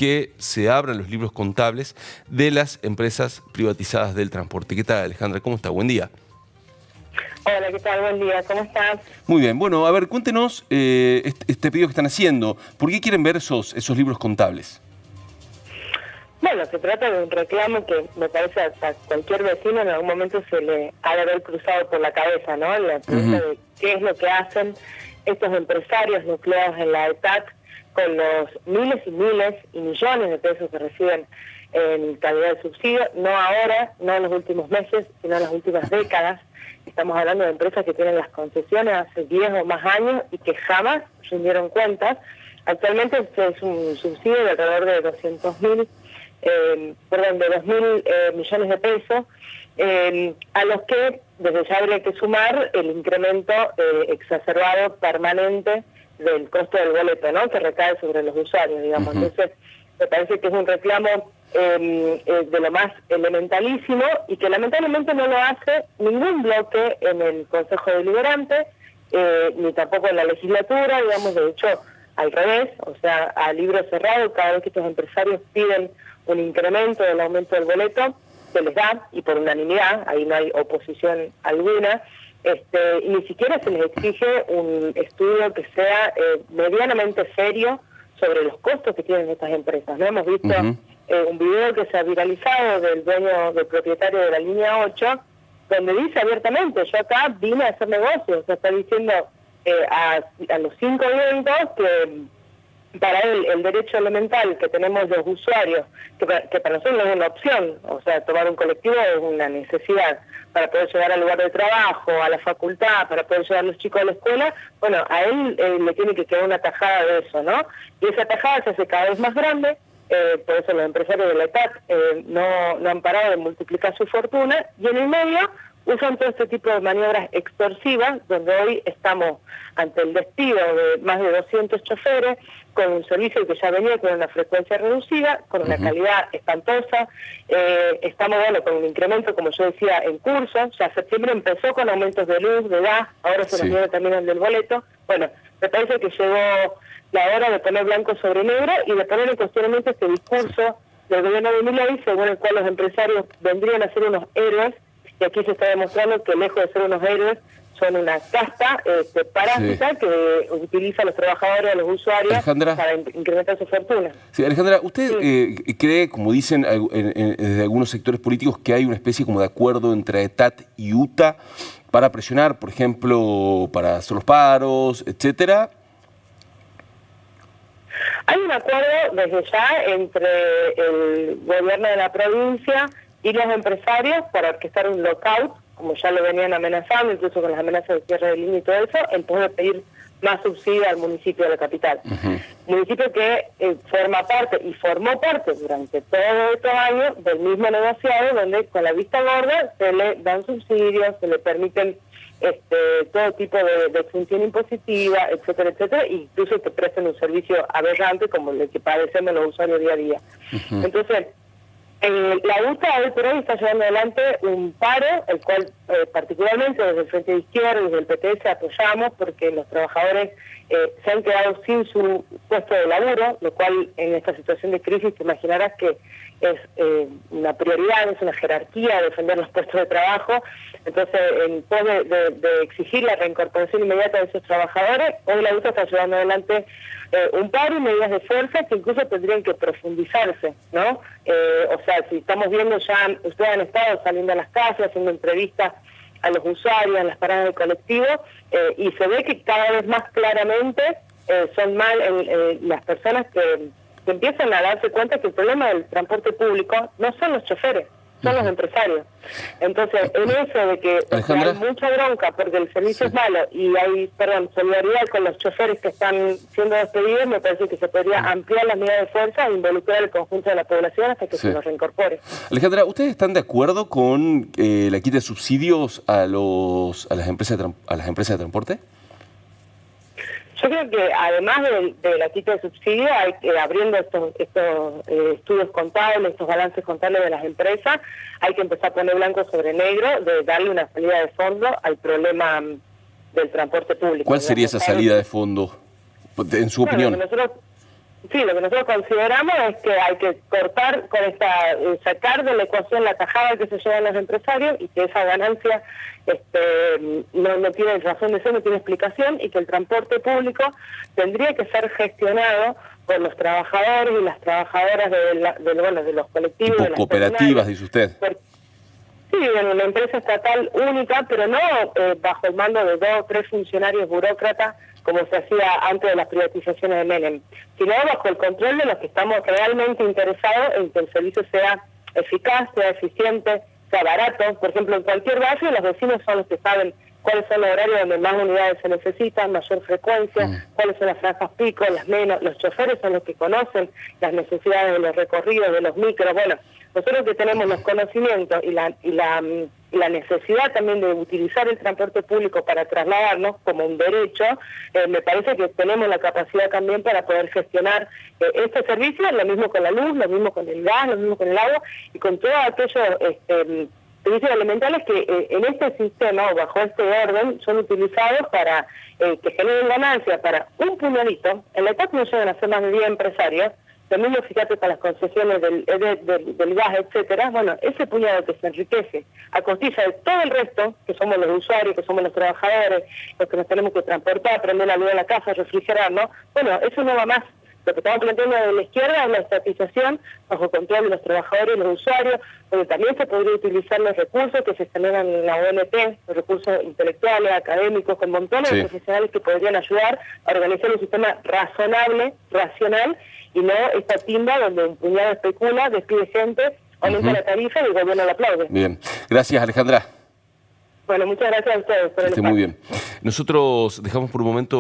que se abran los libros contables de las empresas privatizadas del transporte. ¿Qué tal, Alejandra? ¿Cómo está? Buen día. Hola, ¿qué tal? Buen día, ¿cómo estás? Muy bien. Bueno, a ver, cuéntenos este pedido que están haciendo. ¿Por qué quieren ver esos libros contables? Bueno, se trata de un reclamo que me parece a cualquier vecino en algún momento se le ha de haber cruzado por la cabeza, ¿no? La pregunta de qué es lo que hacen estos empresarios nucleados en la ETAC con los miles y miles y millones de pesos que reciben en calidad de subsidio, no ahora, no en los últimos meses, sino en las últimas décadas. Estamos hablando de empresas que tienen las concesiones hace 10 o más años y que jamás rindieron cuentas. Actualmente es un subsidio de alrededor de 2.000 millones de pesos, a los que desde ya habría que sumar el incremento exacerbado permanente del costo del boleto, ¿no?, que recae sobre los usuarios, digamos. Entonces, me parece que es un reclamo de lo más elementalísimo y que lamentablemente no lo hace ningún bloque en el Consejo Deliberante, ni tampoco en la legislatura, digamos. De hecho, al revés, o sea, a libro cerrado, cada vez que estos empresarios piden un incremento del aumento del boleto, se les da, y por unanimidad, ahí no hay oposición alguna, y ni siquiera se les exige un estudio que sea medianamente serio sobre los costos que tienen estas empresas, ¿no? Hemos visto un video que se ha viralizado del propietario de la línea 8, donde dice abiertamente: yo acá vine a hacer negocios. O sea, está diciendo a los 5 vientos que para él el derecho elemental que tenemos los usuarios, que para nosotros no es una opción, o sea, tomar un colectivo es una necesidad para poder llegar al lugar de trabajo, a la facultad, para poder llevar a los chicos a la escuela. Bueno, a él le tiene que quedar una tajada de eso, ¿no? Y esa tajada se hace cada vez más grande. Por eso los empresarios de la ETAC no han parado de multiplicar su fortuna, y en el medio usan todo este tipo de maniobras extorsivas, donde hoy estamos ante el despido de más de 200 choferes, con un servicio que ya venía con una frecuencia reducida, con una calidad espantosa. Estamos, bueno, con un incremento, como yo decía, en curso. Ya septiembre empezó con aumentos de luz, de gas, ahora se nos viene también el del boleto. Bueno, me parece que llegó la hora de poner blanco sobre negro y de poner en cuestionamiento este discurso del gobierno de Milei, según el cual los empresarios vendrían a ser unos héroes, y aquí se está demostrando que lejos de ser unos héroes, son una casta parásita que utiliza a los trabajadores, a los usuarios, Alejandra, para incrementar su fortuna. Sí, Alejandra, ¿usted cree, como dicen desde algunos sectores políticos, que hay una especie como de acuerdo entre ETAT y UTA para presionar, por ejemplo, para hacer los paros, etcétera? Hay un acuerdo desde ya entre el gobierno de la provincia y los empresarios para orquestar un lockout, como ya lo venían amenazando, incluso con las amenazas de cierre de línea y todo eso, en pos de pedir más subsidio al municipio de la capital. Municipio que forma parte y formó parte durante todos estos años del mismo negociado, donde con la vista gorda se le dan subsidios, se le permiten todo tipo de exención impositiva, etcétera, etcétera, incluso que presten un servicio aberrante como el que padecemos los usuarios día a día. Entonces, la UTA hoy por hoy está llevando adelante un paro, el cual particularmente desde el Frente de Izquierda y desde el PTS apoyamos, porque los trabajadores se han quedado sin su puesto de laburo, lo cual en esta situación de crisis te imaginarás que es una prioridad, es una jerarquía defender los puestos de trabajo. Entonces, en pos de exigir la reincorporación inmediata de esos trabajadores, hoy la UTA está llevando adelante un paro y medidas de fuerza que incluso tendrían que profundizarse, ¿no? O sea, si estamos viendo ya, ustedes han estado saliendo a las calles, haciendo entrevistas a los usuarios, en las paradas de colectivo, y se ve que cada vez más claramente son más las personas que empiezan a darse cuenta que el problema del transporte público no son los choferes, son los empresarios. Entonces, en eso de que hay mucha bronca porque el servicio es malo y hay, solidaridad con los choferes que están siendo despedidos, me parece que se podría ampliar las medidas de fuerza e involucrar al conjunto de la población hasta que se los reincorpore. Alejandra, ¿ustedes están de acuerdo con la quita de subsidios a las empresas de transporte? Yo creo que además de la quita de subsidio, hay que, abriendo estos estudios contables, estos balances contables de las empresas, hay que empezar a poner blanco sobre negro de darle una salida de fondo al problema del transporte público. ¿Cuál sería esa salida de fondo, en su opinión? Sí, lo que nosotros consideramos es que hay que cortar con sacar de la ecuación la tajada que se llevan los empresarios y que esa ganancia no tiene razón de ser, no tiene explicación, y que el transporte público tendría que ser gestionado por los trabajadores y las trabajadoras de los colectivos. Tipo de las cooperativas, dice usted. Sí, en una empresa estatal única, pero no bajo el mando de 2 o 3 funcionarios burócratas, como se hacía antes de las privatizaciones de Menem, sino bajo el control de los que estamos realmente interesados en que el servicio sea eficaz, sea eficiente, sea barato. Por ejemplo, en cualquier barrio los vecinos son los que saben cuáles son los horarios donde más unidades se necesitan, mayor frecuencia, cuáles son las franjas pico, las menos. Los choferes son los que conocen las necesidades de los recorridos, de los micros. Bueno, nosotros que tenemos los conocimientos y la necesidad también de utilizar el transporte público para trasladarnos como un derecho, me parece que tenemos la capacidad también para poder gestionar este servicio, lo mismo con la luz, lo mismo con el gas, lo mismo con el agua y con todos aquellos servicios elementales que en este sistema o bajo este orden son utilizados para que generen ganancias para un puñadito, en la cual no llegan a ser más de 10 empresarios. Lo mismo, fíjate, para las concesiones del gas, etcétera. Bueno, ese puñado que se enriquece a costilla de todo el resto, que somos los usuarios, que somos los trabajadores, los que nos tenemos que transportar, prender la luz en la casa, refrigerarnos, bueno, eso no va más. Lo que estamos planteando de la izquierda es la estatización bajo control de los trabajadores y los usuarios, donde también se podría utilizar los recursos que se generan en la ONT, los recursos intelectuales, académicos, con montones de profesionales que podrían ayudar a organizar un sistema razonable, racional, y no esta timba donde un puñado especula, despide gente, aumenta la tarifa y el gobierno la aplaude. Bien. Gracias, Alejandra. Bueno, muchas gracias a ustedes por el espacio. Muy bien. Nosotros dejamos por un momento